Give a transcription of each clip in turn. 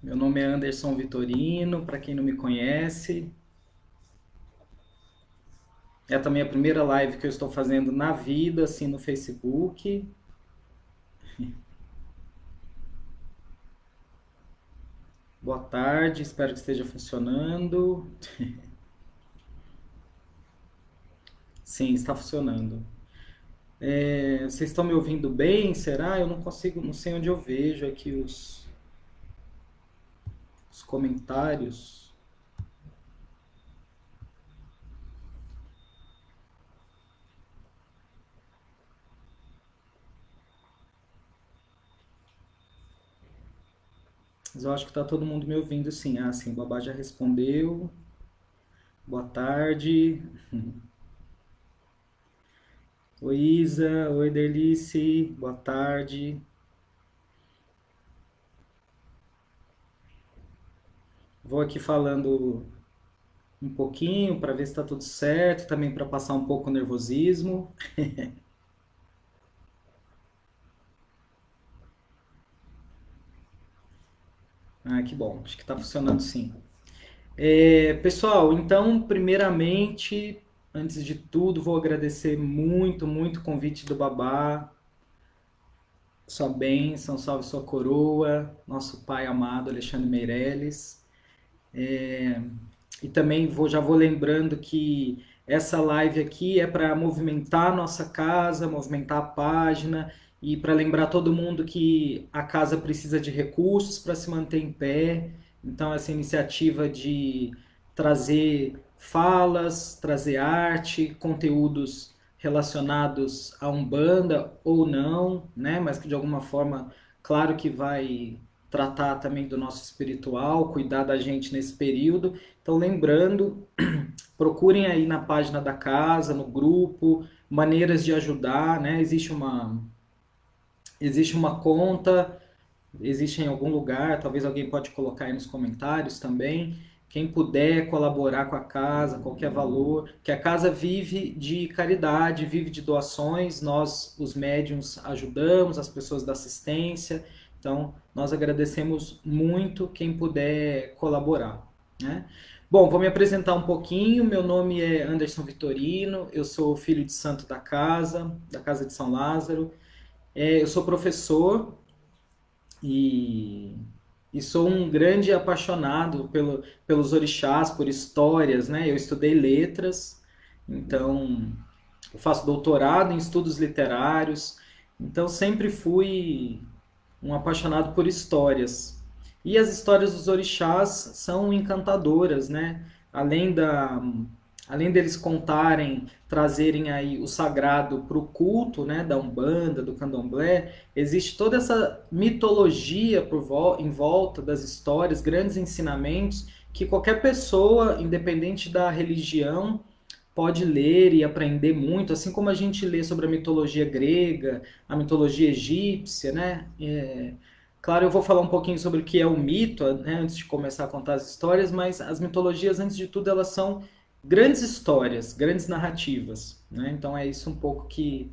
Meu nome é Anderson Vitorino, para quem não me conhece. É também a primeira live que eu estou fazendo na vida, assim, no Facebook. Boa tarde, espero que esteja funcionando. Sim, está funcionando. Vocês estão me ouvindo bem? Será? Eu não consigo, não sei onde eu vejo aqui os comentários. Mas eu acho que está todo mundo me ouvindo sim. Ah, sim, o Babá já respondeu. Boa tarde. Oi, Isa. Oi, Delice. Boa tarde. Vou aqui falando um pouquinho para ver se está tudo certo, também para passar um pouco o nervosismo. Ah, que bom, acho que está funcionando sim. Pessoal, então, primeiramente, antes de tudo, vou agradecer muito, muito o convite do Babá, sua bênção, salve sua coroa, nosso pai amado Alexandre Meirelles. E também já vou lembrando que essa live aqui é para movimentar a nossa casa, movimentar a página e para lembrar todo mundo que a casa precisa de recursos para se manter em pé. Então, essa iniciativa de trazer falas, trazer arte, conteúdos relacionados à Umbanda ou não, né? Mas que de alguma forma, claro que vai tratar também do nosso espiritual, cuidar da gente nesse período. Então, lembrando, procurem aí na página da casa, no grupo, maneiras de ajudar, né? Existe uma conta, existe em algum lugar, talvez alguém pode colocar aí nos comentários também. Quem puder colaborar com a casa, qualquer valor, que a casa vive de caridade, vive de doações, nós, os médiums, ajudamos, as pessoas da assistência, então nós agradecemos muito quem puder colaborar, né? Bom, vou me apresentar um pouquinho. Meu nome é Anderson Vitorino, eu sou filho de santo da Casa de São Lázaro. Eu sou professor e, e sou um grande apaixonado pelos orixás, por histórias, né? Eu estudei letras, então eu faço doutorado em estudos literários, então sempre fui um apaixonado por histórias. E as histórias dos orixás são encantadoras, né? Além da, além deles contarem, trazerem aí o sagrado para o culto, né, da Umbanda, do Candomblé, existe toda essa mitologia em volta das histórias, grandes ensinamentos que qualquer pessoa, independente da religião, pode ler e aprender muito, assim como a gente lê sobre a mitologia grega, a mitologia egípcia, né? Claro, eu vou falar um pouquinho sobre o que é o mito, né, antes de começar a contar as histórias, mas as mitologias, antes de tudo, elas são grandes histórias, grandes narrativas, né? Então é isso um pouco que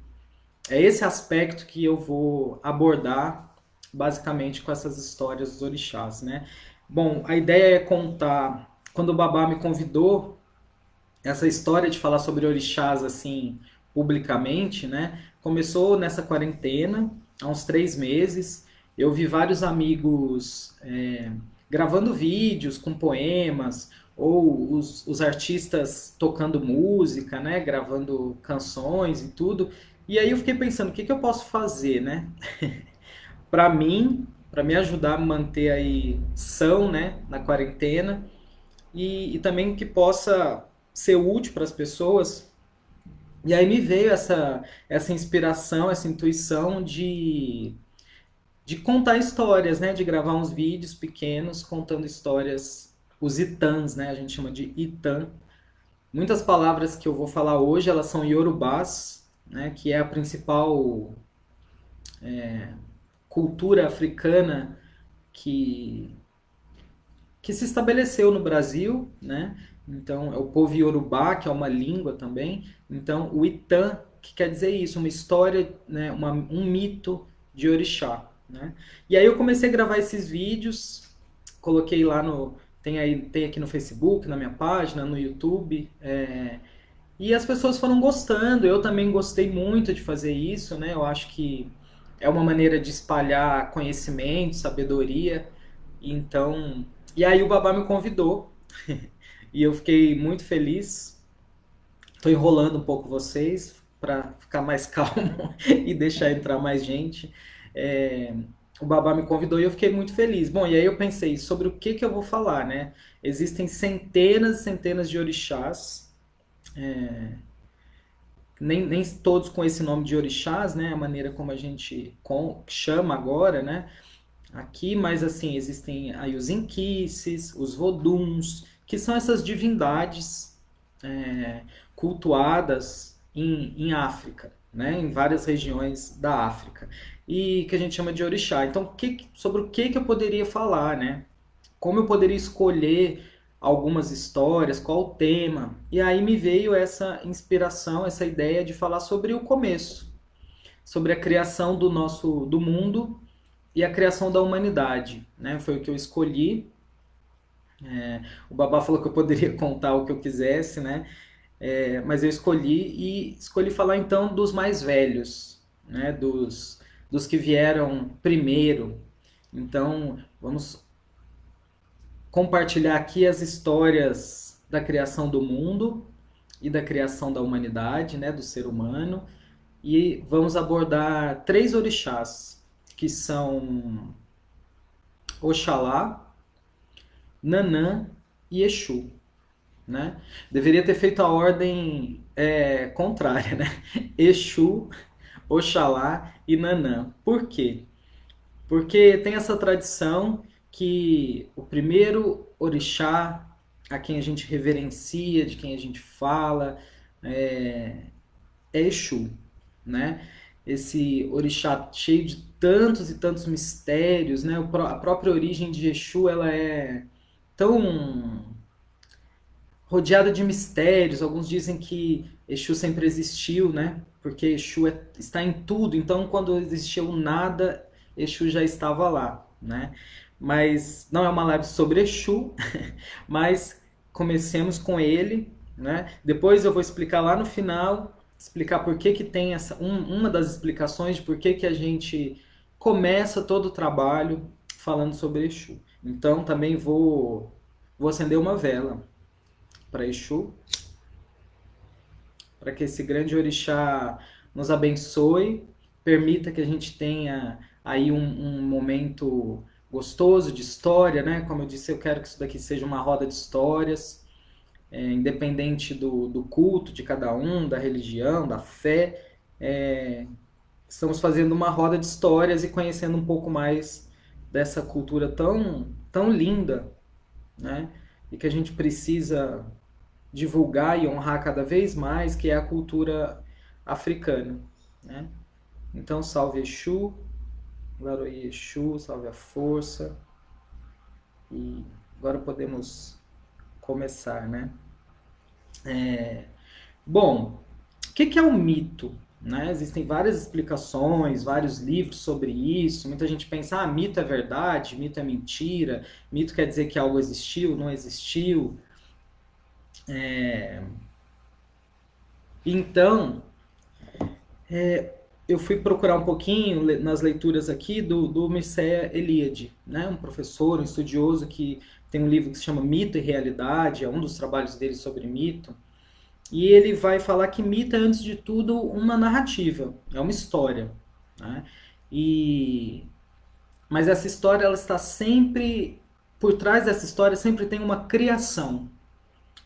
é esse aspecto que eu vou abordar basicamente com essas histórias dos orixás, né? Bom, a ideia é contar, quando o Babá me convidou, essa história de falar sobre orixás assim publicamente, né? Começou nessa quarentena, há uns 3 meses. Eu vi vários amigos gravando vídeos com poemas, ou os artistas tocando música, né? Gravando canções e tudo. E aí eu fiquei pensando, o que que eu posso fazer, né? Para mim, para me ajudar a me manter aí são, né? Na quarentena e também que possa ser útil para as pessoas. E aí me veio essa inspiração, essa intuição de contar histórias, né? De gravar uns vídeos pequenos contando histórias, os itãs, né? A gente chama de itã. Muitas palavras que eu vou falar hoje, elas são iorubás, né? Que é a principal cultura africana que que se estabeleceu no Brasil, né? Então, é o povo Yorubá, que é uma língua também. Então, o Itã, que quer dizer isso, uma história, né? Um mito de orixá, né? E aí eu comecei a gravar esses vídeos coloquei lá no... Tem aqui no Facebook, na minha página, no YouTube. E as pessoas foram gostando, eu também gostei muito de fazer isso, né? Eu acho que é uma maneira de espalhar conhecimento, sabedoria. Então, e aí o Babá me convidou e eu fiquei muito feliz. Estou enrolando um pouco vocês para ficar mais calmo e deixar entrar mais gente. É, o Babá me convidou e eu fiquei muito feliz. Bom, e aí eu pensei sobre o que eu vou falar, né? Existem centenas e centenas de orixás, nem todos com esse nome de orixás, né? A maneira como a gente chama agora, né? Aqui, mas assim, existem aí os inquices, os voduns, que são essas divindades cultuadas em África, né? Em várias regiões da África, e que a gente chama de orixá. Então, sobre o que eu poderia falar, né? Como eu poderia escolher algumas histórias, qual o tema. E aí me veio essa inspiração, essa ideia de falar sobre o começo, sobre a criação do mundo e a criação da humanidade, né? Foi o que eu escolhi. O Babá falou que eu poderia contar o que eu quisesse, né? Mas eu escolhi falar então dos mais velhos, né? Dos que vieram primeiro. Então, vamos compartilhar aqui as histórias da criação do mundo e da criação da humanidade, né, do ser humano, e vamos abordar 3 orixás, que são Oxalá, Nanã e Exu, né? Deveria ter feito a ordem contrária, né? Exu, Oxalá e Nanã. Por quê? Porque tem essa tradição que o primeiro orixá a quem a gente reverencia, de quem a gente fala, é Exu, né? Esse orixá cheio de tantos e tantos mistérios, né? A própria origem de Exu, ela é tão rodeada de mistérios. Alguns dizem que Exu sempre existiu, né? Porque Exu está em tudo. Então, quando existiu nada, Exu já estava lá, né? Mas não é uma live sobre Exu, mas comecemos com ele, né? Depois eu vou explicar lá no final, explicar por que que tem uma das explicações de por que que a gente começa todo o trabalho falando sobre Exu. Então também vou acender uma vela para Exu, para que esse grande orixá nos abençoe, permita que a gente tenha aí um momento gostoso de história, né? Como eu disse, eu quero que isso daqui seja uma roda de histórias, independente do culto de cada um, da religião, da fé. Estamos fazendo uma roda de histórias e conhecendo um pouco mais dessa cultura tão linda, né? E que a gente precisa divulgar e honrar cada vez mais, que é a cultura africana, né? Então, salve Exu, Laroí Exu, salve a força. E agora podemos começar, né? Bom, o que é um mito? Né? Existem várias explicações, vários livros sobre isso. Muita gente pensa, mito é verdade, mito é mentira, mito quer dizer que algo existiu, não existiu. Então, eu fui procurar um pouquinho nas leituras aqui do Mircea Eliade, né? Um professor, um estudioso que tem um livro que se chama Mito e Realidade, é um dos trabalhos dele sobre mito. E ele vai falar que mito é, antes de tudo, uma narrativa, é uma história, né? Mas essa história, ela está sempre... Por trás dessa história sempre tem uma criação.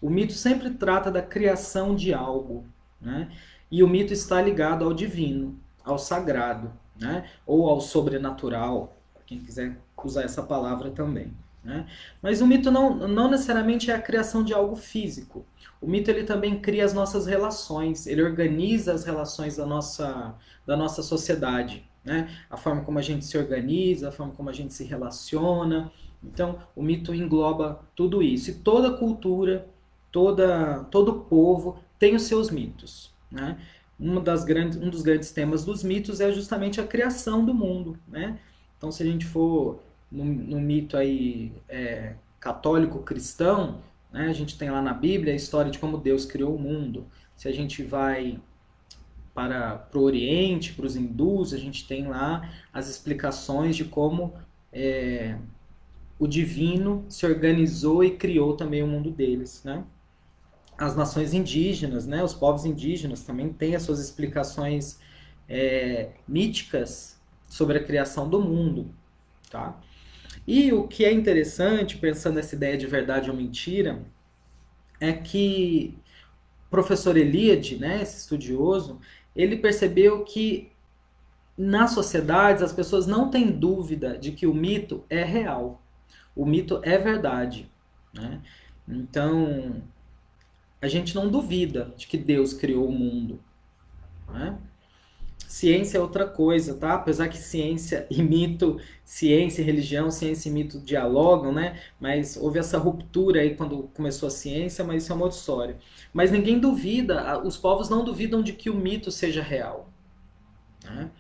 O mito sempre trata da criação de algo, né? E o mito está ligado ao divino, ao sagrado, né? Ou ao sobrenatural, para quem quiser usar essa palavra também, né? Mas o mito não necessariamente é a criação de algo físico. O mito, ele também cria as nossas relações, ele organiza as relações da nossa sociedade, né? A forma como a gente se organiza, a forma como a gente se relaciona. Então, o mito engloba tudo isso. E toda cultura, todo povo tem os seus mitos, né? Um dos grandes temas dos mitos é justamente a criação do mundo, né? Então, se a gente for no mito aí católico cristão, né, a gente tem lá na Bíblia a história de como Deus criou o mundo. Se a gente vai para o Oriente, para os hindus, a gente tem lá as explicações de como o divino se organizou e criou também o mundo deles, né? As nações indígenas, né, os povos indígenas também têm as suas explicações míticas sobre a criação do mundo, tá? E o que é interessante, pensando nessa ideia de verdade ou mentira, é que o professor Eliade, né, esse estudioso, ele percebeu que nas sociedades as pessoas não têm dúvida de que o mito é real, o mito é verdade, né? Então, a gente não duvida de que Deus criou o mundo, né? Ciência é outra coisa, tá? Apesar que ciência e mito, ciência e religião, ciência e mito dialogam, né? Mas houve essa ruptura aí quando começou a ciência, mas isso é uma outra história. Mas ninguém duvida, os povos não duvidam de que o mito seja real, né?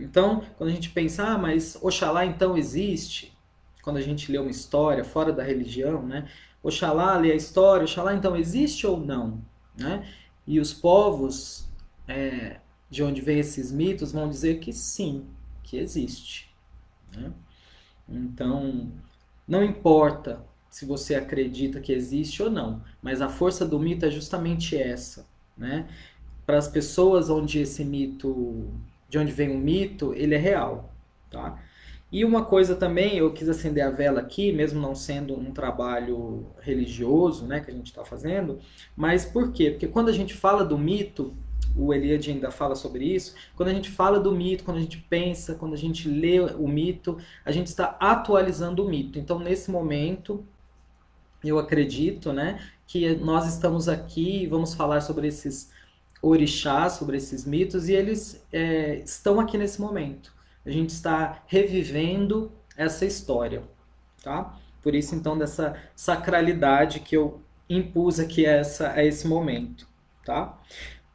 Então, quando a gente pensa, mas Oxalá então existe, quando a gente lê uma história fora da religião, né? Oxalá lê a história, Oxalá então existe ou não, né? E os povos de onde vem esses mitos vão dizer que sim, que existe, né? Então, não importa se você acredita que existe ou não, mas a força do mito é justamente essa, né? Para as pessoas onde esse mito, de onde vem o mito, ele é real, tá? E uma coisa também, eu quis acender a vela aqui, mesmo não sendo um trabalho religioso, né, que a gente está fazendo, mas por quê? Porque quando a gente fala do mito, o Eliade ainda fala sobre isso, quando a gente fala do mito, quando a gente pensa, quando a gente lê o mito, a gente está atualizando o mito. Então, nesse momento, eu acredito, né, que nós estamos aqui e vamos falar sobre esses orixás, sobre esses mitos, e eles estão aqui nesse momento. A gente está revivendo essa história, tá? Por isso, então, dessa sacralidade que eu impus aqui a esse momento, tá?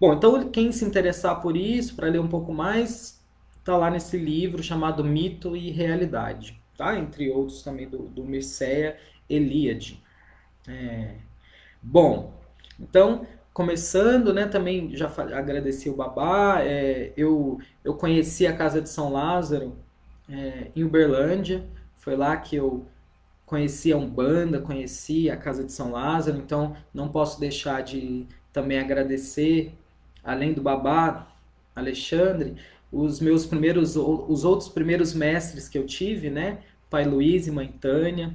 Bom, então quem se interessar por isso, para ler um pouco mais, tá lá nesse livro chamado Mito e Realidade, tá? Entre outros também do Mircea Eliade. Bom, então, começando, né, também já agradeci o Babá, eu conheci a Casa de São Lázaro em Uberlândia, foi lá que eu conheci a Umbanda, conheci a Casa de São Lázaro, então não posso deixar de também agradecer, além do Babá, Alexandre, os outros primeiros mestres que eu tive, né, Pai Luiz e Mãe Tânia,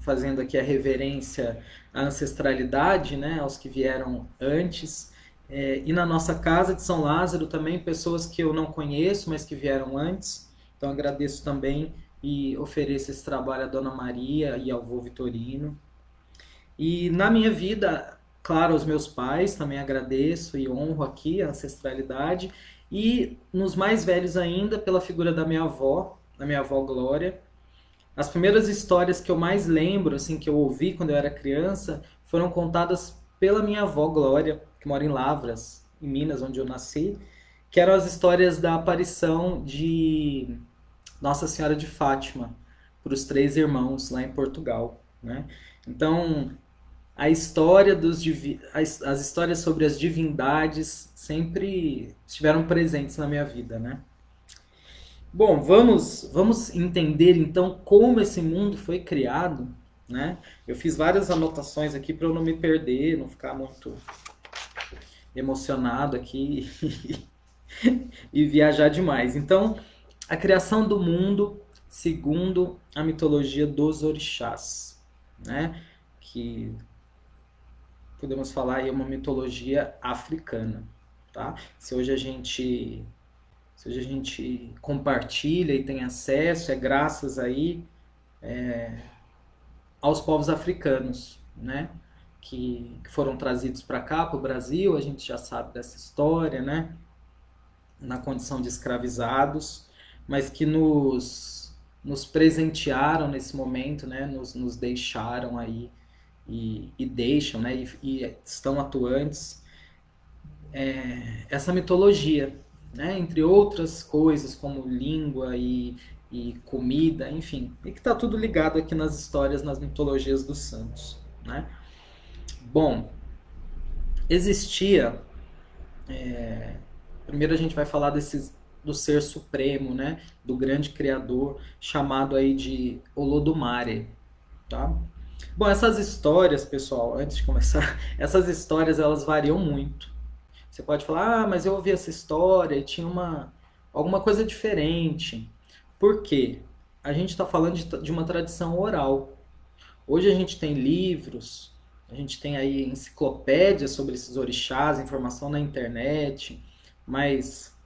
fazendo aqui a reverência à ancestralidade, né, aos que vieram antes. E na nossa Casa de São Lázaro também pessoas que eu não conheço, mas que vieram antes. Então agradeço também e ofereço esse trabalho à Dona Maria e ao vô Vitorino. E na minha vida, claro, aos meus pais também agradeço e honro aqui a ancestralidade. E nos mais velhos ainda, pela figura da minha avó Glória. As primeiras histórias que eu mais lembro, assim, que eu ouvi quando eu era criança, foram contadas pela minha avó Glória, que mora em Lavras, em Minas, onde eu nasci, que eram as histórias da aparição de Nossa Senhora de Fátima para os três irmãos lá em Portugal, né? Então, as histórias sobre as divindades sempre estiveram presentes na minha vida, né? Bom, vamos entender então como esse mundo foi criado, né? Eu fiz várias anotações aqui para eu não me perder, não ficar muito emocionado aqui e viajar demais. Então, a criação do mundo segundo a mitologia dos orixás, né? Que podemos falar aí uma mitologia africana, tá? Se hoje a gente compartilha e tem acesso, é graças aí aos povos africanos, né? Que foram trazidos para cá, para o Brasil, a gente já sabe dessa história, né? Na condição de escravizados, mas que nos presentearam nesse momento, né? Nos deixaram aí e deixam, né? E estão atuantes. Essa mitologia, né? Entre outras coisas como língua e e comida, enfim, e que está tudo ligado aqui nas histórias, nas mitologias dos santos, né? Bom, existia, primeiro a gente vai falar do ser supremo, né? Do grande criador, chamado aí de Olodumare, tá? Bom, essas histórias, pessoal, antes de começar, essas histórias elas variam muito. Você pode falar, ah, mas eu ouvi essa história e tinha alguma coisa diferente. Por quê? A gente está falando de uma tradição oral. Hoje a gente tem livros, a gente tem aí enciclopédias sobre esses orixás, informação na internet, mas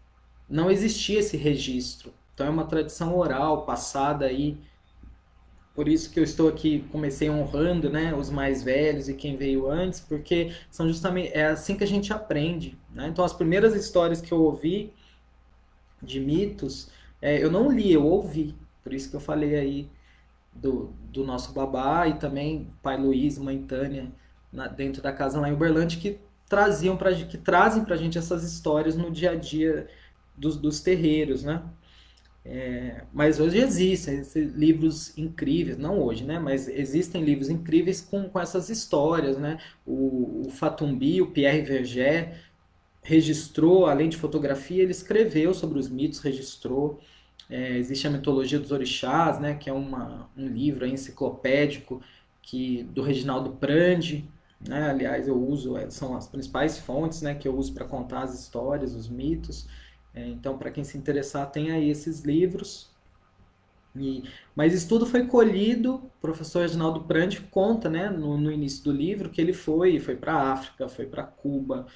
não existia esse registro. Então é uma tradição oral, passada aí. Por isso que eu estou aqui, comecei honrando, né, os mais velhos e quem veio antes, porque são justamente, é assim que a gente aprende, né? Então as primeiras histórias que eu ouvi de mitos, eu não li, eu ouvi. Por isso que eu falei aí do nosso babá e também pai Luiz, mãe Tânia, dentro da casa lá em Uberlândia, que trazem pra gente essas histórias no dia a dia dos terreiros, né? Mas hoje existem livros incríveis, não hoje, né? Mas existem livros incríveis com essas histórias, né? O Fatumbi, o Pierre Verger, registrou, além de fotografia, ele escreveu sobre os mitos, registrou. Existe a mitologia dos orixás, né? Que é um livro enciclopédico do Reginaldo Prandi, né? Aliás, eu uso, são as principais fontes, né? Que eu uso para contar as histórias, os mitos. Então, para quem se interessar, tem aí esses livros. Mas isso tudo foi colhido, o professor Reginaldo Prandi conta, né, no início do livro, que ele foi para a África, foi para Cuba,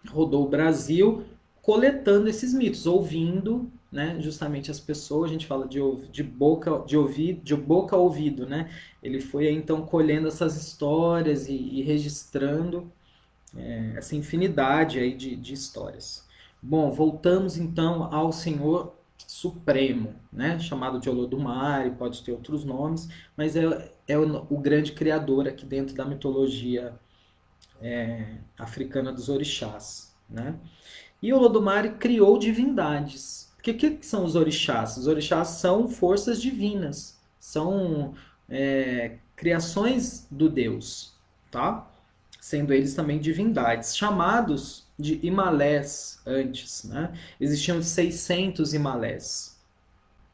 rodou o Brasil, coletando esses mitos, ouvindo, né, justamente as pessoas, a gente fala de boca a ouvido, né? Ele foi então colhendo essas histórias e registrando essa infinidade aí de histórias. Bom, voltamos então ao Senhor Supremo, né? Chamado de Olodumare, pode ter outros nomes, mas é o grande criador aqui dentro da mitologia africana dos orixás, né? E Olodumare criou divindades. Que são os orixás? Os orixás são forças divinas, são criações do Deus, tá? Sendo eles também divindades, chamados de Imalés antes, né? Existiam 600 Imalés.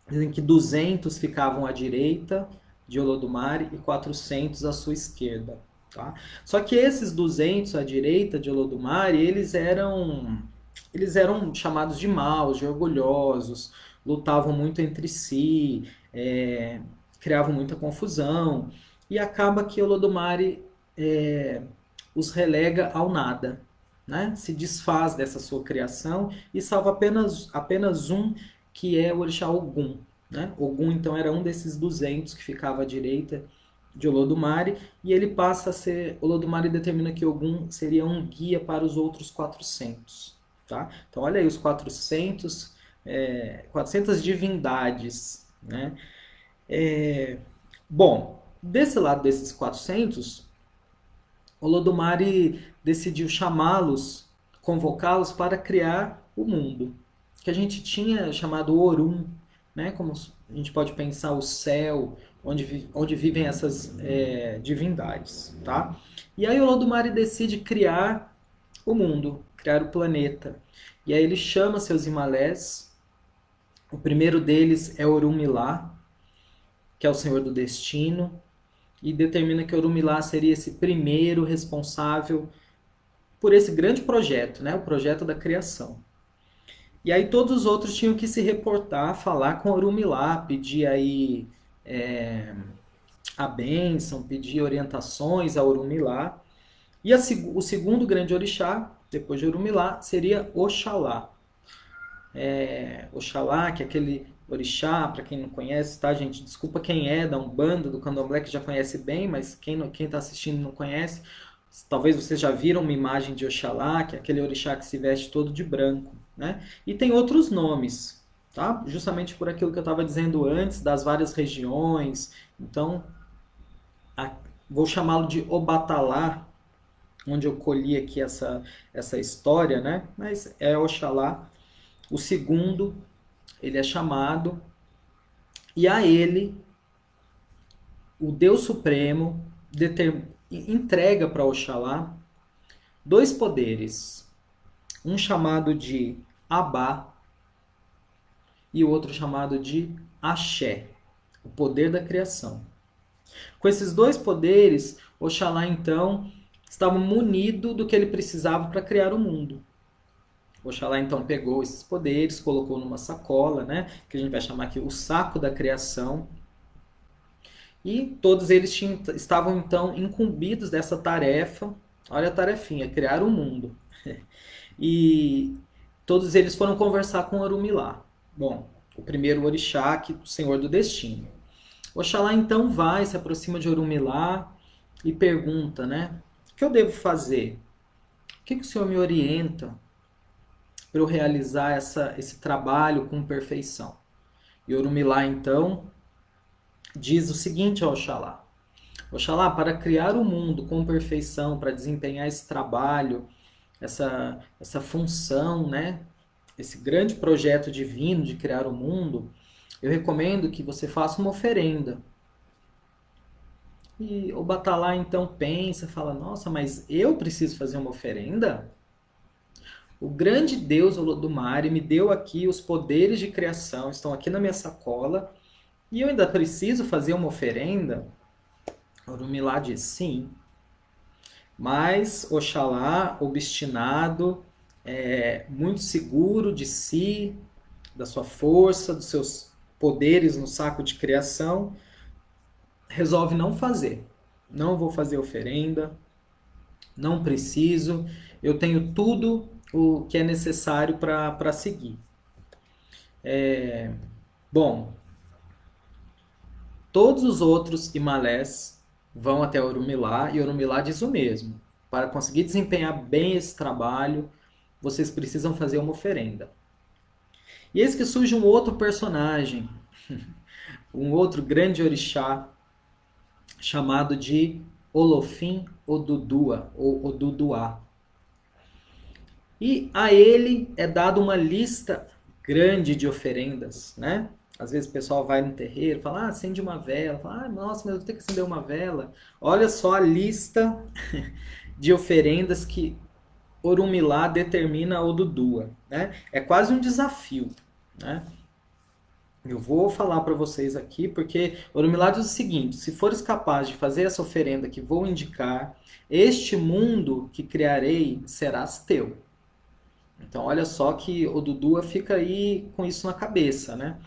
Dizem que 200 ficavam à direita de Olodumare e 400 à sua esquerda, tá? Só que esses 200 à direita de Olodumare, eles eram chamados de maus, de orgulhosos, lutavam muito entre si, criavam muita confusão, e acaba que Olodumare os relega ao nada, né? Se desfaz dessa sua criação e salva apenas um, que é o orixá Ogum, né? Ogum, então, era um desses 200 que ficava à direita de Olodumare, e ele passa a ser... Olodumare determina que Ogum seria um guia para os outros 400, tá? Então, olha aí os 400 divindades, né? Bom, desse lado desses 400... Olodumare decidiu chamá-los, convocá-los para criar o mundo, que a gente tinha chamado Orum, né? Como a gente pode pensar o céu, onde vivem essas divindades, tá? E aí Olodumare decide criar o mundo, criar o planeta. E aí ele chama seus Imalés. O primeiro deles é Orunmilá, que é o Senhor do Destino, e determina que Orunmilá seria esse primeiro responsável por esse grande projeto, né? O projeto da criação. E aí todos os outros tinham que se reportar, falar com Orunmilá, pedir aí a bênção, pedir orientações a Orunmilá. E o segundo grande orixá, depois de Orunmilá, seria Oxalá. Oxalá, que é aquele orixá, para quem não conhece, tá, gente? Desculpa quem é da Umbanda, do Candomblé, que já conhece bem, mas quem está assistindo não conhece. Talvez vocês já viram uma imagem de Oxalá, que é aquele orixá que se veste todo de branco, né? E tem outros nomes, tá? Justamente por aquilo que eu estava dizendo antes, das várias regiões. Então, vou chamá-lo de Obatalá, onde eu colhi aqui essa história, né? Mas é Oxalá. O segundo, ele é chamado E a ele, o Deus Supremo, entrega para Oxalá dois poderes. Um chamado de Abá e o outro chamado de Axé, o poder da criação. Com esses dois poderes, Oxalá então estava munido do que ele precisava para criar o mundo. Oxalá então pegou esses poderes, colocou numa sacola, né, que a gente vai chamar aqui o saco da criação, e todos eles estavam então incumbidos dessa tarefa. Olha a tarefinha, criar o mundo. E todos eles foram conversar com Orumilá. Bom, o primeiro orixá, o senhor do destino. Oxalá então vai, se aproxima de Orumilá e pergunta, né? O que eu devo fazer? O que o senhor me orienta para eu realizar esse trabalho com perfeição? E Orumilá então diz o seguinte ao Oxalá. Oxalá, para criar o mundo com perfeição, para desempenhar esse trabalho, essa função, né? Esse grande projeto divino de criar o mundo, eu recomendo que você faça uma oferenda. E o Batalá então pensa, fala, nossa, mas eu preciso fazer uma oferenda? O grande Deus Olodumare me deu aqui os poderes de criação, estão aqui na minha sacola, e eu ainda preciso fazer uma oferenda? Orumilá diz, sim. Mas Oxalá, obstinado, muito seguro de si, da sua força, dos seus poderes no saco de criação, resolve não fazer. Não vou fazer oferenda, não preciso, eu tenho tudo o que é necessário para seguir. Bom, todos os outros Imalés vão até Orumilá e Orumilá diz o mesmo. Para conseguir desempenhar bem esse trabalho, vocês precisam fazer uma oferenda. E eis que surge um outro personagem, um outro grande orixá, chamado de Olofim Odudua, ou Oduduá. E a ele é dada uma lista grande de oferendas, né? Às vezes o pessoal vai no terreiro, fala, acende uma vela. Fala, nossa, mas eu vou ter que acender uma vela. Olha só a lista de oferendas que Orumilá determina a Odudua, né? É quase um desafio, né? Eu vou falar para vocês aqui, porque Orumilá diz o seguinte, se fores capaz de fazer essa oferenda que vou indicar, este mundo que criarei serás teu. Então, olha só que Odudua fica aí com isso na cabeça, né?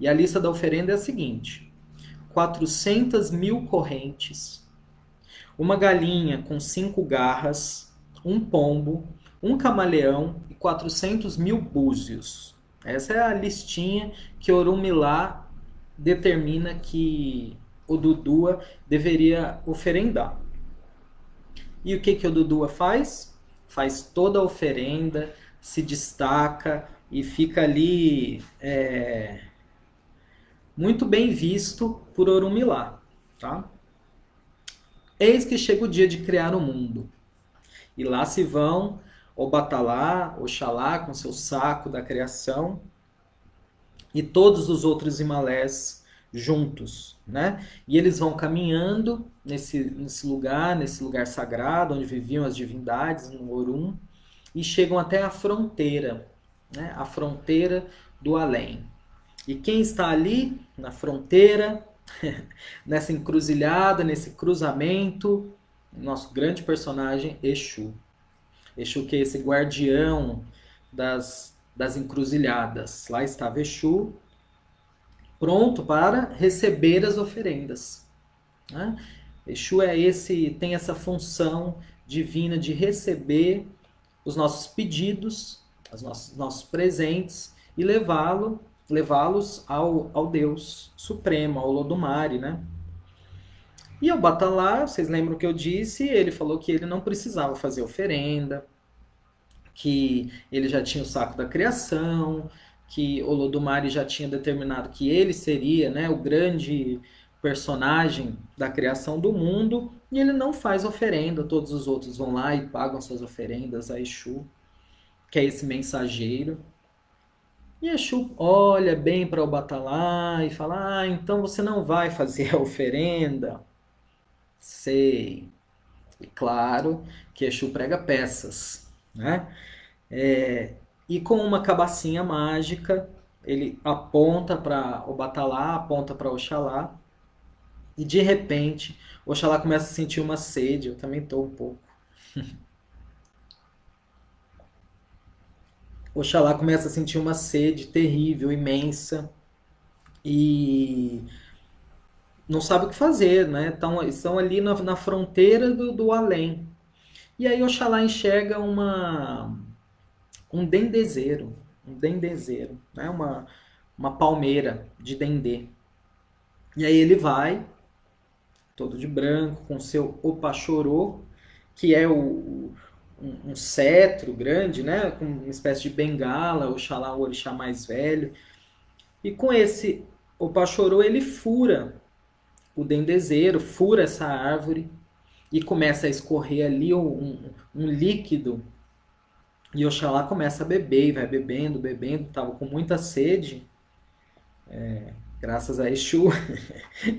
E a lista da oferenda é a seguinte: 400.000 correntes, uma galinha com 5 garras, um pombo, um camaleão e 400.000 búzios. Essa é a listinha que Orumilá determina que Odudua deveria oferendar. E o que Odudua faz? Faz toda a oferenda, se destaca e fica ali muito bem visto por Orumilá. Tá? Eis que chega o dia de criar o mundo. E lá se vão Obatalá, Oxalá com seu saco da criação e todos os outros Imalés juntos, né? E eles vão caminhando nesse lugar sagrado onde viviam as divindades, no Orum, e chegam até a fronteira, né? A fronteira do além. E quem está ali na fronteira, nessa encruzilhada, nesse cruzamento, nosso grande personagem Exu. Exu que é esse guardião das encruzilhadas. Lá estava Exu, pronto para receber as oferendas. Né? Exu tem essa função divina de receber os nossos pedidos, os nossos presentes e levá-los ao Deus Supremo, ao Olodumare, né? E o Batalá, vocês lembram que eu disse, ele falou que ele não precisava fazer oferenda, que ele já tinha o saco da criação, que Olodumare já tinha determinado que ele seria, né, o grande personagem da criação do mundo, e ele não faz oferenda, todos os outros vão lá e pagam suas oferendas a Exu, que é esse mensageiro. E Exu olha bem para o Batalá e fala: Ah, então você não vai fazer a oferenda? Sei. E claro que Exu prega peças, né? E com uma cabacinha mágica, ele aponta para o Batalá, aponta para Oxalá, e de repente, Oxalá começa a sentir uma sede, eu também estou um pouco. Oxalá começa a sentir uma sede terrível, imensa, e não sabe o que fazer, né? Estão ali na fronteira do além. E aí Oxalá enxerga um dendezeiro, né? Uma palmeira de dendê. E aí ele vai, todo de branco, com seu opachorô, que é um cetro grande, né? Com uma espécie de bengala, Oxalá, o orixá mais velho. E com esse opachorô ele fura o dendezeiro, fura essa árvore e começa a escorrer ali um líquido. E Oxalá começa a beber, e vai bebendo, bebendo, estava com muita sede, graças a Exu.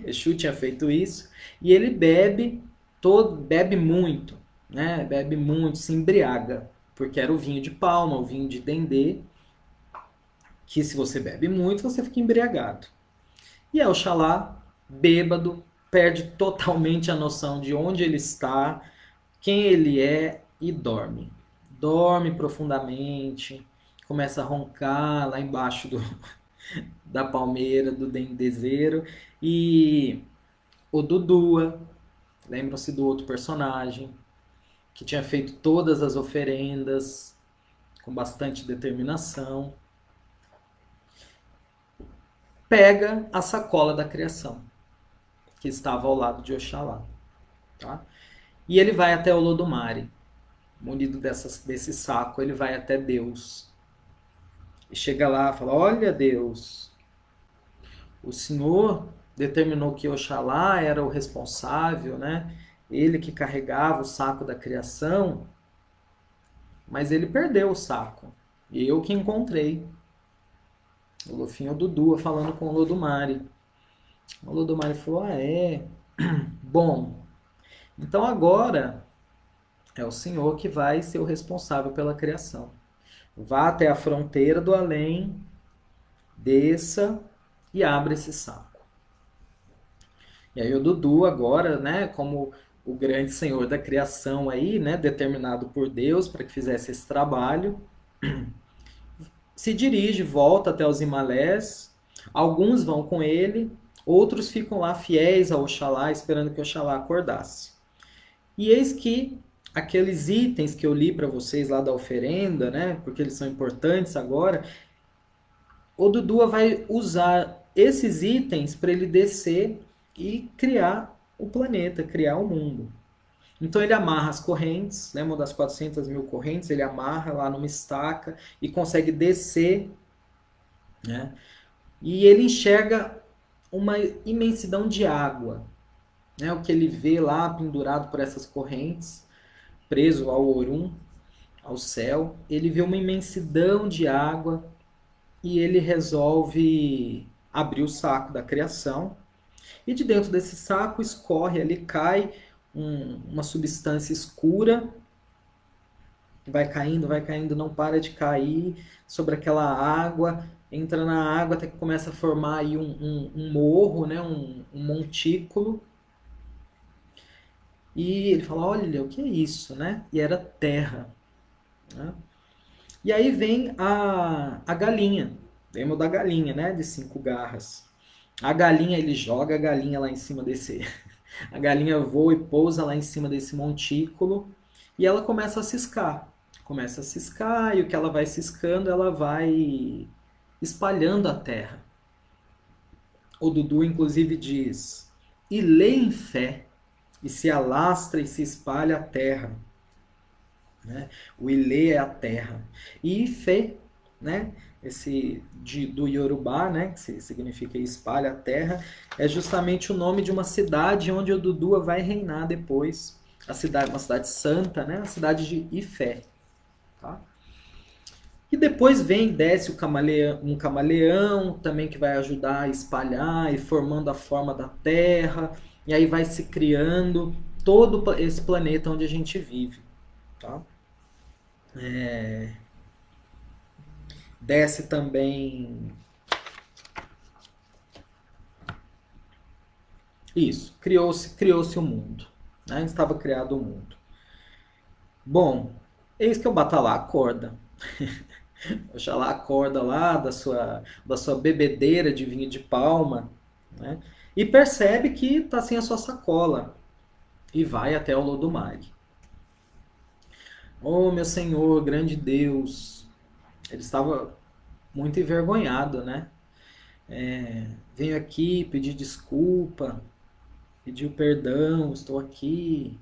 Exu tinha feito isso. E ele bebe muito, né? Bebe muito, se embriaga. Porque era o vinho de palma, o vinho de dendê, que se você bebe muito, você fica embriagado. E aí Oxalá, bêbado, perde totalmente a noção de onde ele está, quem ele é e dorme. Dorme profundamente, começa a roncar lá embaixo da palmeira, do dendezeiro. E o Dudua, lembram-se do outro personagem, que tinha feito todas as oferendas com bastante determinação, pega a sacola da criação, que estava ao lado de Oxalá. Tá? E ele vai até o Olodumare. Munido desse saco, ele vai até Deus. E chega lá e fala: Olha, Deus, o Senhor determinou que Oxalá era o responsável, né? Ele que carregava o saco da criação, mas ele perdeu o saco. E eu que encontrei. O Lufinho Dudu falando com o Lodumare. O Lodumare falou: Ah, é? Bom, então agora é o Senhor que vai ser o responsável pela criação. Vá até a fronteira do além, desça e abra esse saco. E aí o Dudu agora, né, como o grande senhor da criação aí, né, determinado por Deus para que fizesse esse trabalho, se dirige, volta até os Himalés, alguns vão com ele, outros ficam lá fiéis ao Oxalá, esperando que Oxalá acordasse. E eis que aqueles itens que eu li para vocês lá da oferenda, né, porque eles são importantes agora, o Dudu vai usar esses itens para ele descer e criar o planeta, criar o mundo. Então ele amarra as correntes, lembram das 400 mil correntes? Ele amarra lá numa estaca e consegue descer, né? E ele enxerga uma imensidão de água, né? O que ele vê lá pendurado por essas correntes, preso ao Orum, ao céu. Ele vê uma imensidão de água e ele resolve abrir o saco da criação. E de dentro desse saco escorre ali, cai uma substância escura, vai caindo, não para de cair sobre aquela água, entra na água até que começa a formar aí um morro, né? um montículo. E ele fala: Olha, o que é isso? Né? E era terra. Né? E aí vem a galinha. Lembra da galinha, né? De 5 garras. A galinha, ele joga a galinha lá em cima desse. A galinha voa e pousa lá em cima desse montículo e ela começa a ciscar. Começa a ciscar e o que ela vai ciscando, ela vai espalhando a terra. O Dudu, inclusive, diz: E lê em fé, e se alastra e se espalha a terra. Né? O Ilê é a terra. E Ifé, né? Do Yorubá, né? Que significa espalha a terra, é justamente o nome de uma cidade onde o Dudu vai reinar depois. Uma cidade santa, né? A cidade de Ifé. Tá? E depois desce um camaleão também que vai ajudar a espalhar e formando a forma da Terra. E aí vai se criando todo esse planeta onde a gente vive. Tá? Desce também. Isso, criou-se o mundo. Né? Estava criado o mundo. Bom, eis que o Batalá acorda. Oxalá acorda lá da sua bebedeira de vinho de palma, né? E percebe que está sem a sua sacola e vai até o Lodumare. Oh, meu Senhor, grande Deus! Ele estava muito envergonhado, né? Venho aqui pedir desculpa, pedir perdão, estou aqui,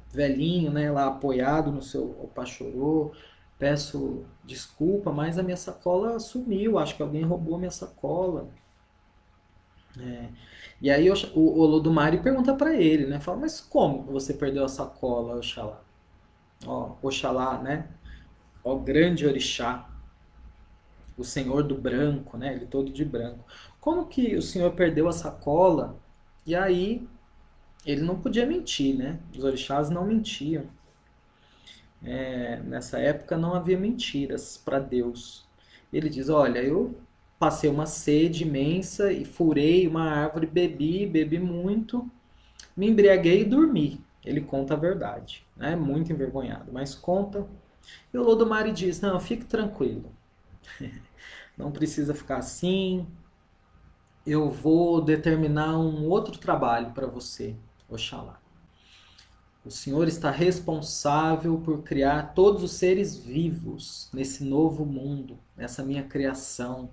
velhinho, né, lá apoiado no seu opachorô, peço desculpa, mas a minha sacola sumiu, acho que alguém roubou a minha sacola. E aí o Olodumare pergunta para ele, né, fala, mas como você perdeu a sacola, Oxalá? Ó, Oxalá, né, ó grande orixá, o senhor do branco, né, ele todo de branco. Como que o senhor perdeu a sacola? E aí ele não podia mentir, né, os orixás não mentiam. Nessa época não havia mentiras para Deus. Ele diz: olha, eu passei uma sede imensa e furei uma árvore, bebi muito, me embriaguei e dormi. Ele conta a verdade, né? Muito envergonhado, mas conta. E o Lodomari diz: não, fique tranquilo, não precisa ficar assim. Eu vou determinar um outro trabalho para você, Oxalá. O Senhor está responsável por criar todos os seres vivos nesse novo mundo, nessa minha criação.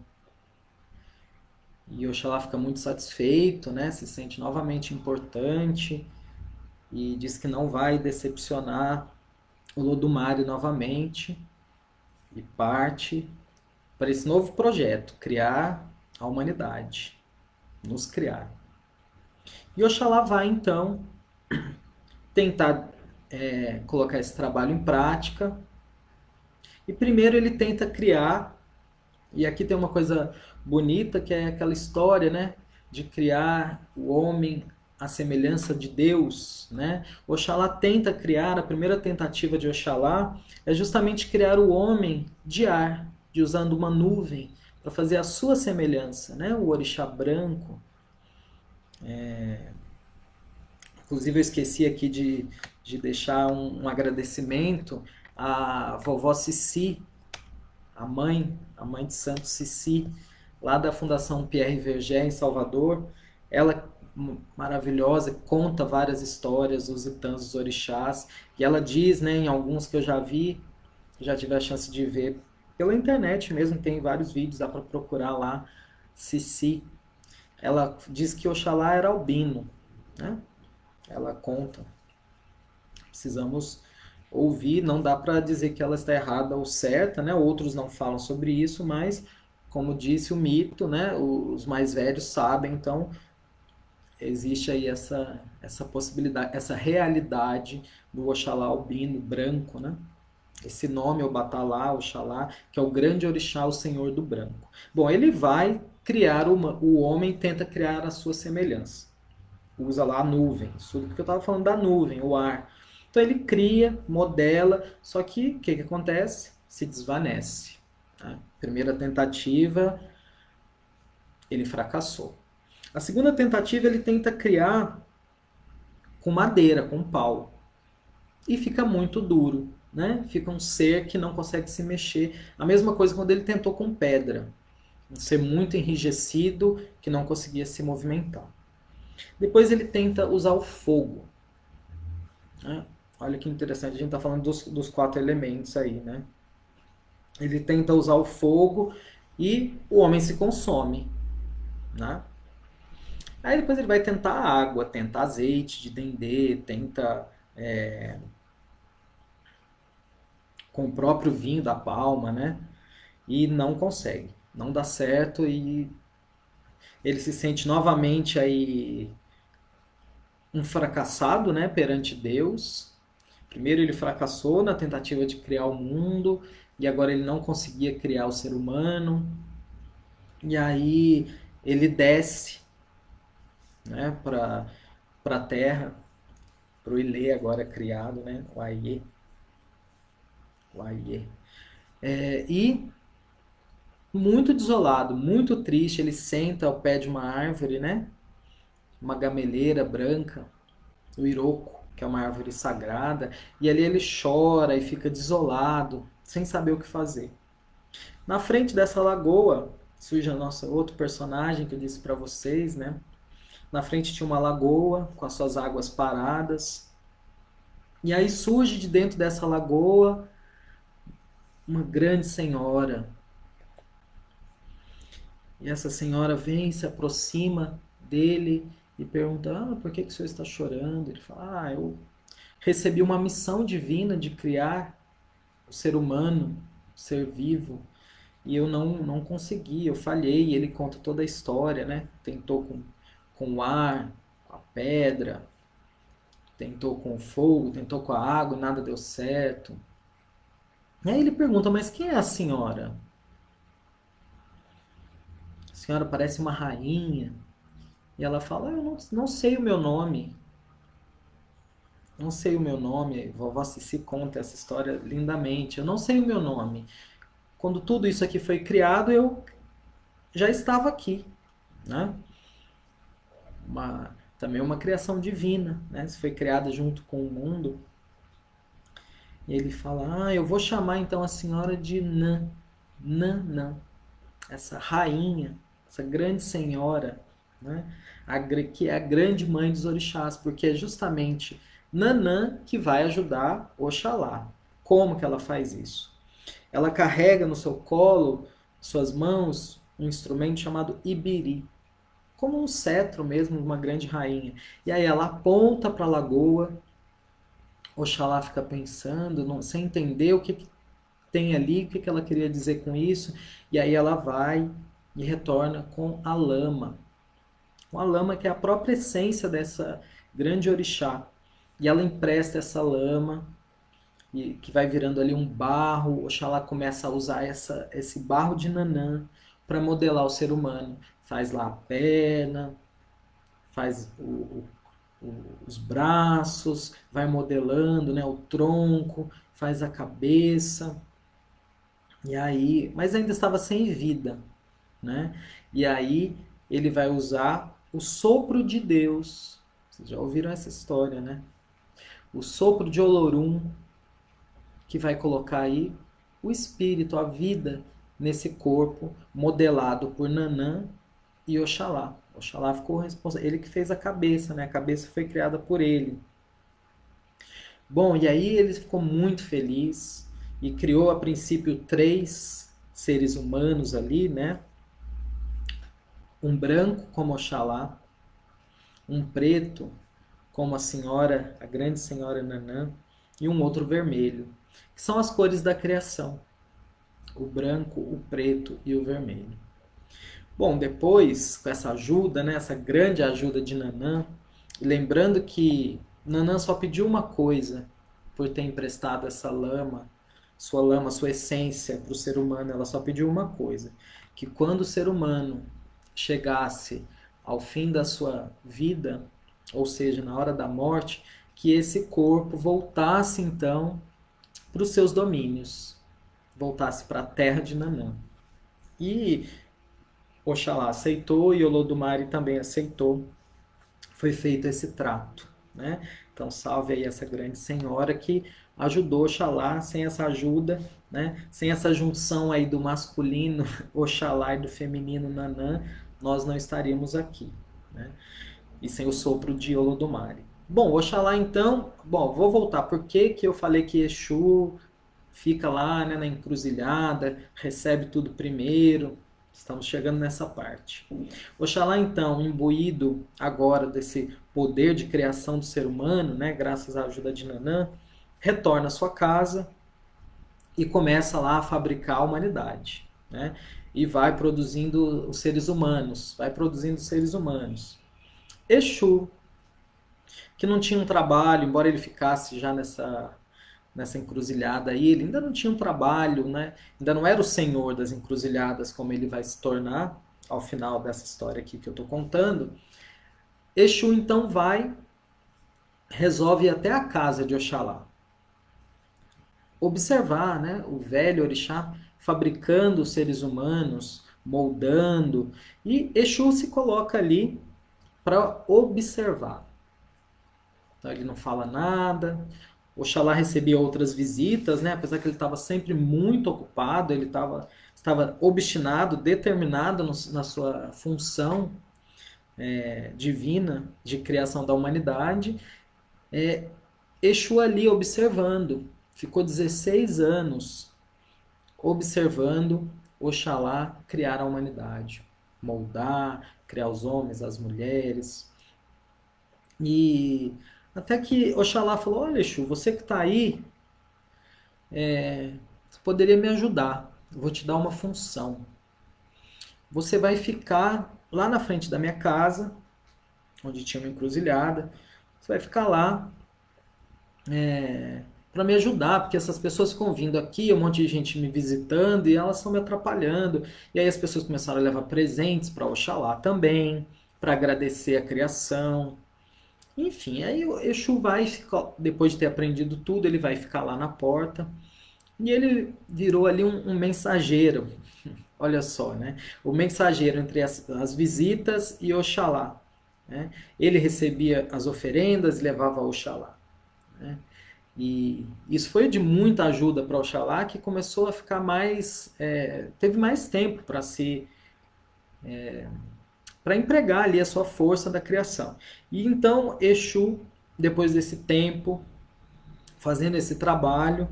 E Oxalá fica muito satisfeito, né? Se sente novamente importante e diz que não vai decepcionar o Lodumare novamente e parte para esse novo projeto, criar a humanidade, nos criar. E Oxalá vai então tentar colocar esse trabalho em prática. E primeiro ele tenta criar, e aqui tem uma coisa bonita que é aquela história, né, de criar o homem à semelhança de Deus, né? Oxalá tenta criar, a primeira tentativa de Oxalá é justamente criar o homem de ar, de usando uma nuvem para fazer a sua semelhança, né? O orixá branco. Inclusive eu esqueci aqui de deixar um agradecimento à vovó Cici, a mãe de Santo Cici, lá da Fundação Pierre Vergé, em Salvador. Ela, maravilhosa, conta várias histórias dos itãs, dos orixás, e ela diz, né, em alguns que eu já tive a chance de ver pela internet mesmo, tem vários vídeos, dá para procurar lá, Cici. Ela diz que Oxalá era albino, né? Ela conta. Precisamos ouvir, não dá para dizer que ela está errada ou certa, né? Outros não falam sobre isso, mas como disse o mito, né? Os mais velhos sabem, então existe aí essa possibilidade, essa realidade do Oxalá albino, branco, né? Esse nome, o Batalá, Oxalá, que é o grande orixá, o senhor do branco. Bom, ele vai criar o homem, tenta criar a sua semelhança. Usa lá a nuvem, isso porque eu estava falando da nuvem, o ar. Então ele cria, modela, só que o que acontece? Se desvanece. Tá? Primeira tentativa, ele fracassou. A segunda tentativa ele tenta criar com madeira, com pau. E fica muito duro, né? Fica um ser que não consegue se mexer. A mesma coisa quando ele tentou com pedra. Um ser muito enrijecido que não conseguia se movimentar. Depois ele tenta usar o fogo. Né? Olha que interessante, a gente está falando dos 4 elementos aí, né? Ele tenta usar o fogo e o homem se consome, né? Aí depois ele vai tentar água, tenta azeite de dendê, tenta com o próprio vinho da palma, né? E não consegue, não dá certo e ele se sente novamente aí um fracassado, né, perante Deus. Primeiro ele fracassou na tentativa de criar o mundo, e agora ele não conseguia criar o ser humano, e aí ele desce, né, para a Terra, para o Ilê agora criado, né, o Aie, o Aie. E muito desolado, muito triste, ele senta ao pé de uma árvore, né, uma gameleira branca, o Iroko, que é uma árvore sagrada, e ali ele chora e fica desolado, sem saber o que fazer. Na frente dessa lagoa surge a nossa outro personagem que eu disse para vocês, né? Na frente tinha uma lagoa com as suas águas paradas. E aí surge de dentro dessa lagoa uma grande senhora. E essa senhora vem, se aproxima dele e pergunta: por que o senhor está chorando? Ele fala: eu recebi uma missão divina de criar o ser humano, o ser vivo, e eu não consegui, eu falhei. E ele conta toda a história, né? Tentou com o ar, com a pedra, tentou com o fogo, tentou com a água, nada deu certo. E aí ele pergunta: mas quem é a senhora? A senhora parece uma rainha. E ela fala: eu não sei o meu nome. Não sei o meu nome. Vovó Cici conta essa história lindamente. Eu não sei o meu nome. Quando tudo isso aqui foi criado, eu já estava aqui, né? Também uma criação divina, né? Se foi criada junto com o mundo. E ele fala: eu vou chamar então a senhora de Nã. Nã. Essa rainha, essa grande senhora, né? Que é a grande mãe dos orixás, porque é justamente Nanã que vai ajudar Oxalá. Como que ela faz isso? Ela carrega no seu colo, suas mãos, um instrumento chamado ibiri, como um cetro mesmo de uma grande rainha. E aí ela aponta para a lagoa, Oxalá fica pensando, sem entender o que tem ali, o que ela queria dizer com isso, e aí ela vai e retorna com a lama. Com a lama que é a própria essência dessa grande orixá. E ela empresta essa lama, e que vai virando ali um barro. Oxalá começa a usar esse barro de Nanã para modelar o ser humano. Faz lá a perna, faz os braços, vai modelando, né, o tronco, faz a cabeça. E aí, mas ainda estava sem vida, né? E aí ele vai usar o sopro de Deus. Vocês já ouviram essa história, né? O sopro de Olorum, que vai colocar aí o espírito, a vida nesse corpo modelado por Nanã e Oxalá. Oxalá ficou responsável, ele que fez a cabeça, né? A cabeça foi criada por ele. Bom, e aí ele ficou muito feliz e criou a princípio 3 seres humanos ali, né? Um branco como Oxalá, um preto como a senhora, a grande senhora Nanã, e um outro vermelho, que são as cores da criação: o branco, o preto e o vermelho. Bom, depois, com essa ajuda, né, essa grande ajuda de Nanã, lembrando que Nanã só pediu uma coisa por ter emprestado essa lama, sua essência para o ser humano, ela só pediu uma coisa: que quando o ser humano chegasse ao fim da sua vida, ou seja, na hora da morte, que esse corpo voltasse então para os seus domínios, voltasse para a terra de Nanã. E Oxalá aceitou e Olodumare também aceitou. Foi feito esse trato, né? Então salve aí essa grande senhora que ajudou Oxalá. Sem essa ajuda, né? Sem essa junção aí do masculino Oxalá e do feminino Nanã, nós não estaríamos aqui, né? E sem o sopro de Olodumare. Bom, Oxalá então, bom, vou voltar. Por que que eu falei que Exu fica lá, né, na encruzilhada, recebe tudo primeiro? Estamos chegando nessa parte. Oxalá, então, imbuído agora desse poder de criação do ser humano, né, graças à ajuda de Nanã, retorna à sua casa e começa lá a fabricar a humanidade, né? E vai produzindo os seres humanos, vai produzindo os seres humanos. Exu, que não tinha um trabalho, embora ele ficasse já nessa encruzilhada aí, ele ainda não tinha um trabalho, né? Ainda não era o senhor das encruzilhadas como ele vai se tornar ao final dessa história aqui que eu estou contando. Exu então resolve ir até a casa de Oxalá, observar, né, o velho orixá fabricando os seres humanos, moldando, e Exu se coloca ali para observar. Então ele não fala nada. Oxalá recebia outras visitas, né? Apesar que ele estava sempre muito ocupado, ele estava obstinado, determinado na sua função divina de criação da humanidade. Exu ali observando, ficou 16 anos observando Oxalá criar a humanidade, moldar, criar os homens, as mulheres. E até que Oxalá falou: olha, Exu, você que está aí, você poderia me ajudar. Eu vou te dar uma função. Você vai ficar lá na frente da minha casa, onde tinha uma encruzilhada. Você vai ficar lá para me ajudar, porque essas pessoas ficam vindo aqui, um monte de gente me visitando e elas estão me atrapalhando. E aí as pessoas começaram a levar presentes para Oxalá também, para agradecer a criação. Enfim, aí o Exu vai ficar, depois de ter aprendido tudo, ele vai ficar lá na porta. E ele virou ali um mensageiro. Olha só, né? O mensageiro entre as visitas e Oxalá. Né? Ele recebia as oferendas e levava a Oxalá. Né? E isso foi de muita ajuda para Oxalá, que começou a ficar mais. Teve mais tempo para empregar ali a sua força da criação. E então Exu, depois desse tempo, fazendo esse trabalho,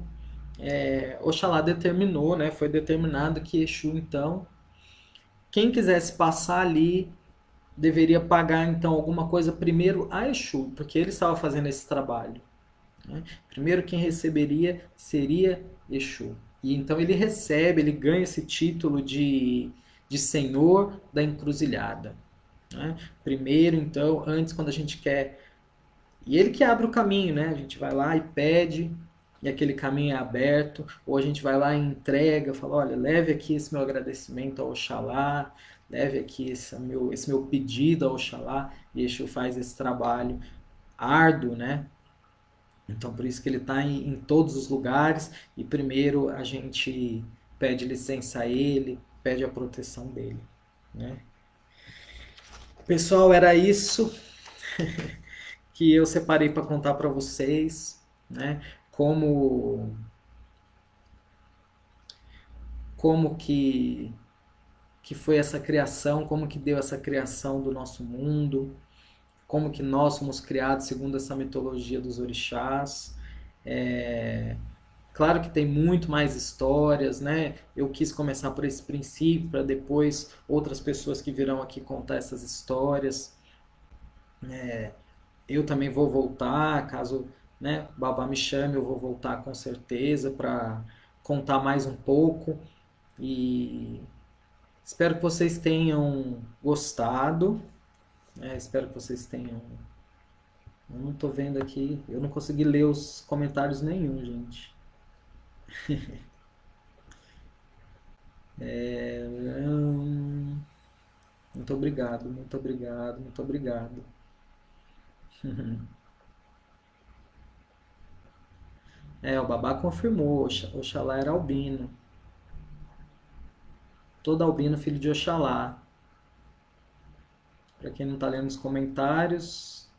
Oxalá determinou, né, foi determinado que Exu, então, quem quisesse passar ali, deveria pagar, então, alguma coisa primeiro a Exu, porque ele estava fazendo esse trabalho. Né? Primeiro quem receberia seria Exu. E então ele recebe, ele ganha esse título de Senhor da Encruzilhada. Né? Primeiro, então, antes, quando a gente quer... E ele que abre o caminho, né? A gente vai lá e pede, e aquele caminho é aberto, ou a gente vai lá e entrega, fala, olha, leve aqui esse meu agradecimento ao Oxalá, leve aqui esse meu pedido ao Oxalá, e Exu faz esse trabalho árduo, né? Então, por isso que ele está em todos os lugares, e primeiro a gente pede licença a ele, pede a proteção dele, né? Pessoal, era isso que eu separei para contar para vocês, né? Como que foi essa criação, como que deu essa criação do nosso mundo, como que nós somos criados segundo essa mitologia dos orixás. Claro que tem muito mais histórias, né? Eu quis começar por esse princípio, para depois outras pessoas que virão aqui contar essas histórias. Eu também vou voltar, caso, né, o Babá me chame, eu vou voltar com certeza para contar mais um pouco. E espero que vocês tenham gostado. Espero que vocês tenham. Eu não estou vendo aqui, eu não consegui ler os comentários nenhum, gente. Muito obrigado, muito obrigado, muito obrigado. O Babá confirmou, Oxalá era albino. Todo albino filho de Oxalá. Para quem não está lendo os comentários,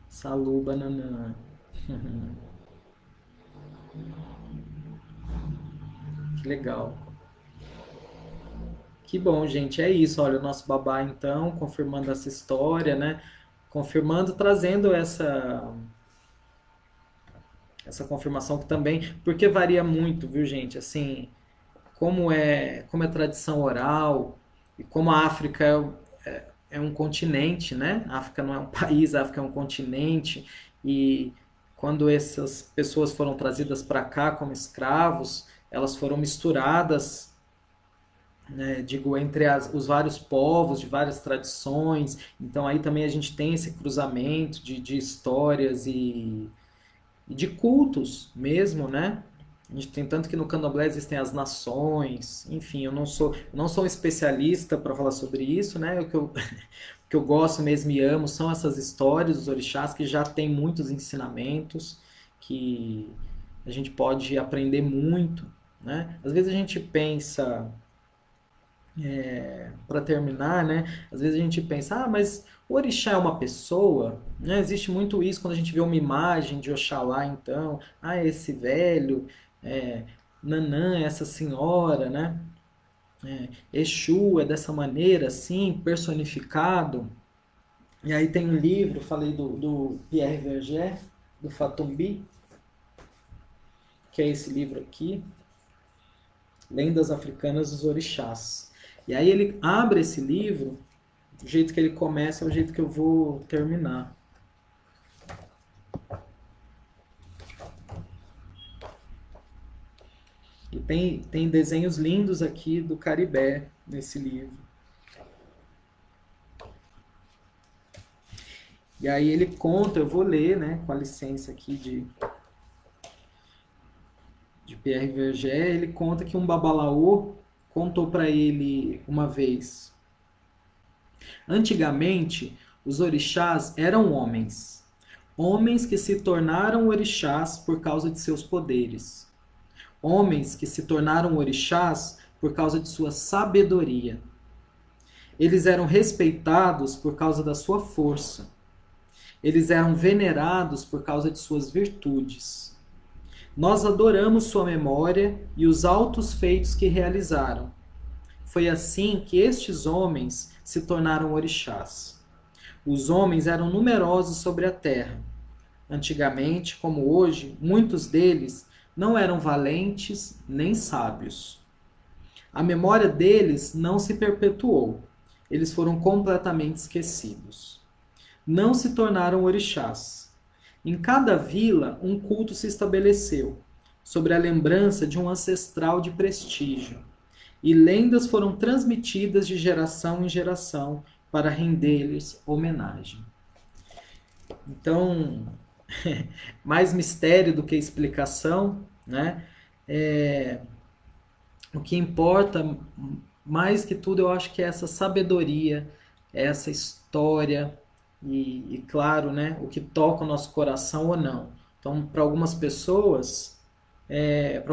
Salu Bananã. Que legal. Que bom, gente. É isso. Olha, o nosso Babá, então, confirmando essa história, né? Confirmando, trazendo essa confirmação que também... Porque varia muito, viu, gente? Assim, como é tradição oral e como a África é um continente, né? A África não é um país, a África é um continente. E quando essas pessoas foram trazidas para cá como escravos, elas foram misturadas, né, digo, entre os vários povos, de várias tradições. Então aí também a gente tem esse cruzamento de histórias e de cultos mesmo, né? A gente tem tanto que no Candomblé existem as nações, enfim, eu não sou um especialista para falar sobre isso, né? O que eu gosto mesmo e amo são essas histórias dos orixás que já tem muitos ensinamentos que a gente pode aprender muito, né? Às vezes a gente pensa, para terminar, né? Às vezes a gente pensa, mas o orixá é uma pessoa, né? Existe muito isso quando a gente vê uma imagem de Oxalá, então, esse velho, é, Nanã, essa senhora, né? Exu é dessa maneira, assim, personificado. E aí tem um livro, falei do Pierre Verger, do Fatumbi, que é esse livro aqui, Lendas Africanas dos Orixás. E aí ele abre esse livro, o jeito que ele começa é o jeito que eu vou terminar. E tem desenhos lindos aqui do Caribé nesse livro. E aí ele conta, eu vou ler, né, com a licença aqui de Pierre Verger, ele conta que um babalaô contou para ele uma vez. Antigamente, os orixás eram homens. Homens que se tornaram orixás por causa de seus poderes. Homens que se tornaram orixás por causa de sua sabedoria. Eles eram respeitados por causa da sua força. Eles eram venerados por causa de suas virtudes. Nós adoramos sua memória e os altos feitos que realizaram. Foi assim que estes homens se tornaram orixás. Os homens eram numerosos sobre a terra. Antigamente, como hoje, muitos deles não eram valentes nem sábios. A memória deles não se perpetuou. Eles foram completamente esquecidos. Não se tornaram orixás. Em cada vila, um culto se estabeleceu, sobre a lembrança de um ancestral de prestígio, e lendas foram transmitidas de geração em geração para render-lhes homenagem. Então, mais mistério do que explicação, né? O que importa, mais que tudo, eu acho que é essa sabedoria, essa história e claro, né, o que toca o nosso coração ou não. Então, para algumas pessoas é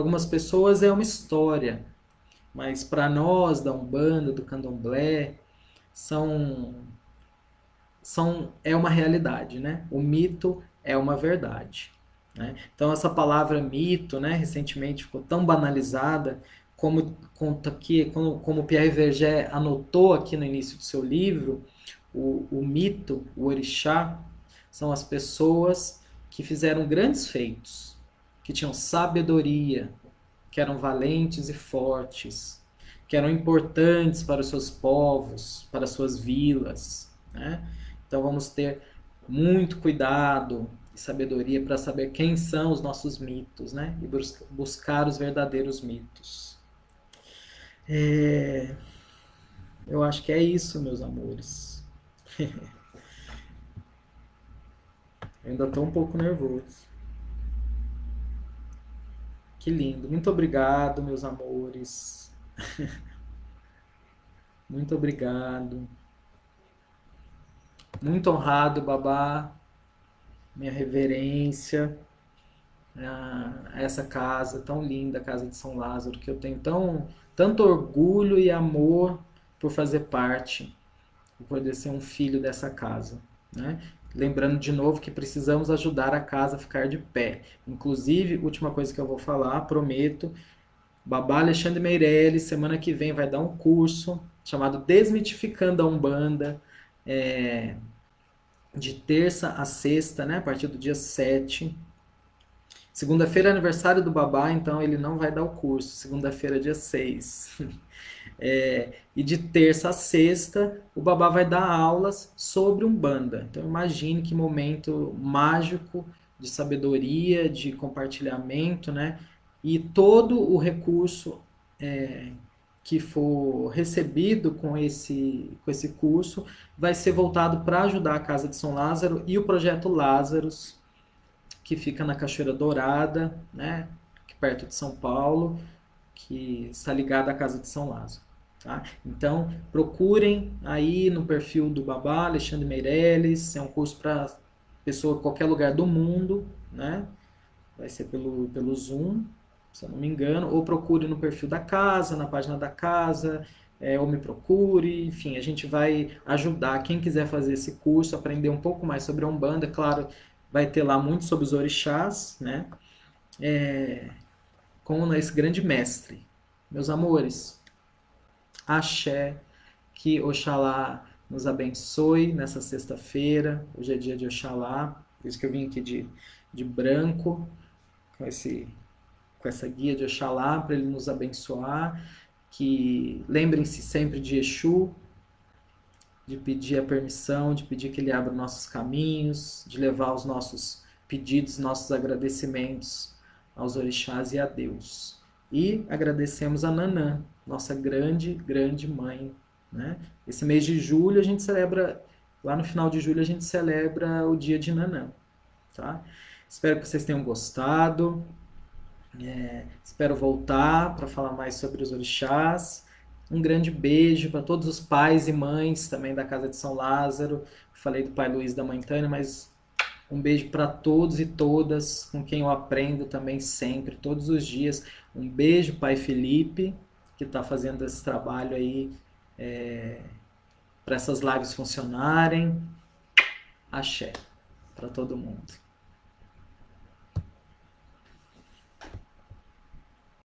uma história, mas para nós da Umbanda, do Candomblé, é uma realidade, né? O mito é uma verdade, né? Então essa palavra mito, né, recentemente ficou tão banalizada, como conta aqui, como Pierre Verger anotou aqui no início do seu livro, o mito, o orixá, são as pessoas que fizeram grandes feitos, que tinham sabedoria, que eram valentes e fortes, que eram importantes para os seus povos, para as suas vilas, né? Então vamos ter muito cuidado e sabedoria para saber quem são os nossos mitos, né? E buscar os verdadeiros mitos. Eu acho que é isso, meus amores. Eu ainda estou um pouco nervoso. Que lindo. Muito obrigado, meus amores. Muito obrigado. Muito honrado, Babá. Minha reverência a essa casa tão linda, a Casa de São Lázaro, que eu tenho tanto orgulho e amor por fazer parte, por poder ser um filho dessa casa, né? Lembrando de novo que precisamos ajudar a casa a ficar de pé. Inclusive, última coisa que eu vou falar, prometo, Babá Alexandre Meirelles, semana que vem vai dar um curso chamado Desmitificando a Umbanda, de terça a sexta, né, a partir do dia 7. Segunda-feira é aniversário do Babá, então ele não vai dar o curso. Segunda-feira, dia 6. E de terça a sexta, o Babá vai dar aulas sobre Umbanda. Então imagine que momento mágico de sabedoria, de compartilhamento, né? E todo o recurso que for recebido com esse curso vai ser voltado para ajudar a Casa de São Lázaro e o Projeto Lázaros, que fica na Cachoeira Dourada, né? Aqui perto de São Paulo, que está ligada à Casa de São Lázaro. Tá? Então, procurem aí no perfil do Babá, Alexandre Meirelles, é um curso para pessoa de qualquer lugar do mundo, né? Vai ser pelo Zoom, se eu não me engano, ou procure no perfil da casa, na página da casa, ou me procure, enfim, a gente vai ajudar quem quiser fazer esse curso, aprender um pouco mais sobre a Umbanda, claro, vai ter lá muito sobre os orixás, né? Com esse grande mestre. Meus amores, axé, que Oxalá nos abençoe nessa sexta-feira, hoje é dia de Oxalá, por isso que eu vim aqui de branco, com essa guia de Oxalá, para ele nos abençoar, que lembrem-se sempre de Exu, de pedir a permissão, de pedir que ele abra nossos caminhos, de levar os nossos pedidos, nossos agradecimentos aos orixás e a Deus. E agradecemos a Nanã, nossa grande, grande mãe, né? Esse mês de julho a gente celebra, lá no final de julho a gente celebra o dia de Nanã, tá? Espero que vocês tenham gostado. Espero voltar para falar mais sobre os orixás. Um grande beijo para todos os pais e mães também da Casa de São Lázaro. Falei do pai Luiz e da mãe Tânia, mas um beijo para todos e todas com quem eu aprendo também sempre, todos os dias. Um beijo, pai Felipe, que está fazendo esse trabalho aí para essas lives funcionarem. Axé para todo mundo.